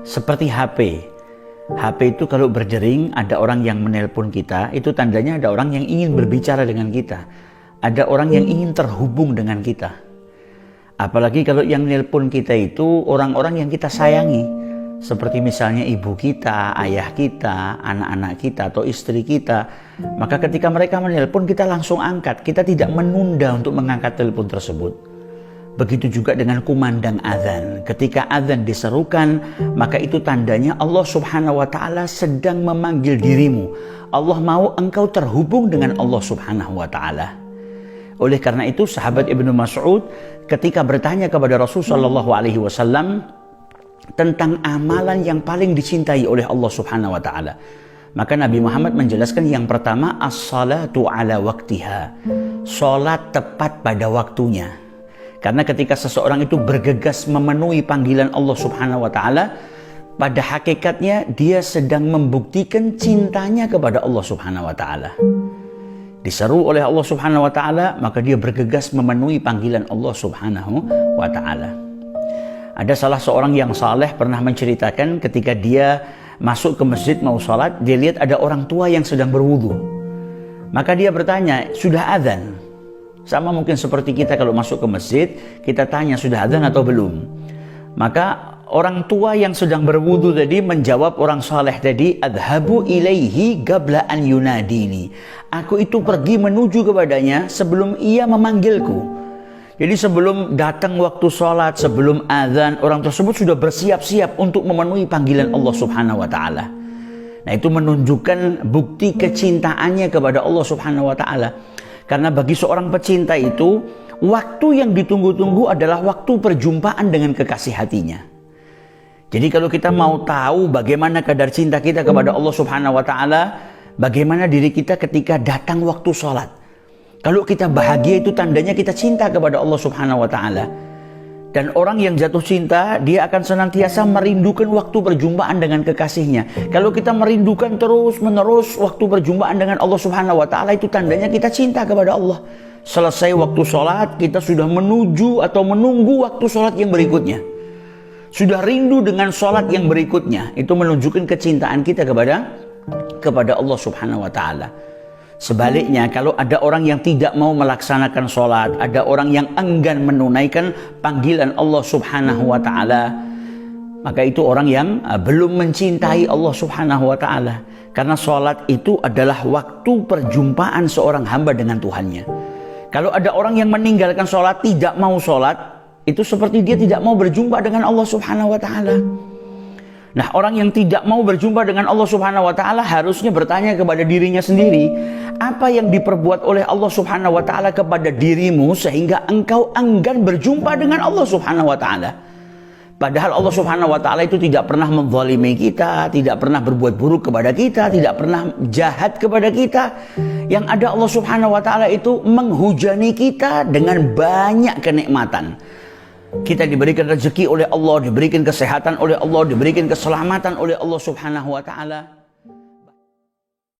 Seperti HP. HP itu kalau berdering, ada orang yang menelpon kita, itu tandanya ada orang yang ingin berbicara dengan kita. Ada orang yang ingin terhubung dengan kita. Apalagi kalau yang nelpon kita itu orang-orang yang kita sayangi. Seperti misalnya ibu kita, ayah kita, anak-anak kita, atau istri kita. Maka ketika mereka menelpon, kita langsung angkat. Kita tidak menunda untuk mengangkat telepon tersebut. Begitu juga dengan kumandang azan. Ketika azan diserukan, maka itu tandanya Allah Subhanahu wa Ta'ala sedang memanggil dirimu. Allah mau engkau terhubung dengan Allah Subhanahu wa Ta'ala. Oleh karena itu, sahabat Ibnu Mas'ud ketika bertanya kepada Rasulullah SAW tentang amalan yang paling dicintai oleh Allah Subhanahu wa Ta'ala, maka Nabi Muhammad menjelaskan yang pertama, as-salatu ala waktiha, salat tepat pada waktunya. Karena ketika seseorang itu bergegas memenuhi panggilan Allah Subhanahu wa Ta'ala, pada hakikatnya dia sedang membuktikan cintanya kepada Allah Subhanahu wa Ta'ala. Diseru oleh Allah Subhanahu wa Ta'ala, maka dia bergegas memenuhi panggilan Allah Subhanahu wa Ta'ala. Ada salah seorang yang saleh pernah menceritakan ketika dia masuk ke masjid mau sholat, dia lihat ada orang tua yang sedang berwudu. Maka dia bertanya, sudah azan? Sama mungkin seperti kita kalau masuk ke masjid, kita tanya sudah azan atau belum. Maka orang tua yang sedang berwudu tadi menjawab orang saleh tadi, adhabu ilaihi qabla an yunadini. Aku itu pergi menuju kepadanya sebelum ia memanggilku. Jadi sebelum datang waktu sholat, sebelum azan, orang tersebut sudah bersiap-siap untuk memenuhi panggilan Allah Subhanahu wa Ta'ala. Nah, itu menunjukkan bukti kecintaannya kepada Allah Subhanahu wa Ta'ala. Karena bagi seorang pecinta itu, waktu yang ditunggu-tunggu adalah waktu perjumpaan dengan kekasih hatinya. Jadi kalau kita mau tahu bagaimana kadar cinta kita kepada Allah Subhanahu wa Ta'ala, bagaimana diri kita ketika datang waktu sholat. Kalau kita bahagia itu tandanya kita cinta kepada Allah Subhanahu wa Ta'ala. Dan orang yang jatuh cinta, dia akan senantiasa merindukan waktu perjumpaan dengan kekasihnya. Kalau kita merindukan terus-menerus waktu perjumpaan dengan Allah Subhanahu wa Ta'ala, itu tandanya kita cinta kepada Allah. Selesai waktu sholat, kita sudah menuju atau menunggu waktu sholat yang berikutnya. Sudah rindu dengan sholat yang berikutnya. Itu menunjukkan kecintaan kita kepada Allah Subhanahu wa Ta'ala. Sebaliknya, kalau ada orang yang tidak mau melaksanakan sholat, ada orang yang enggan menunaikan panggilan Allah Subhanahu wa Ta'ala, maka itu orang yang belum mencintai Allah Subhanahu wa Ta'ala. Karena sholat itu adalah waktu perjumpaan seorang hamba dengan Tuhannya. Kalau ada orang yang meninggalkan sholat, tidak mau sholat, itu seperti dia tidak mau berjumpa dengan Allah Subhanahu wa Ta'ala. Nah, orang yang tidak mau berjumpa dengan Allah Subhanahu wa Ta'ala harusnya bertanya kepada dirinya sendiri, apa yang diperbuat oleh Allah Subhanahu wa Ta'ala kepada dirimu sehingga engkau enggan berjumpa dengan Allah Subhanahu wa Ta'ala. Padahal Allah Subhanahu wa Ta'ala itu tidak pernah menzalimi kita, tidak pernah berbuat buruk kepada kita, tidak pernah jahat kepada kita. Yang ada Allah Subhanahu wa Ta'ala itu menghujani kita dengan banyak kenikmatan. Kita diberikan rezeki oleh Allah, diberikan kesehatan oleh Allah, diberikan keselamatan oleh Allah Subhanahu wa Ta'ala.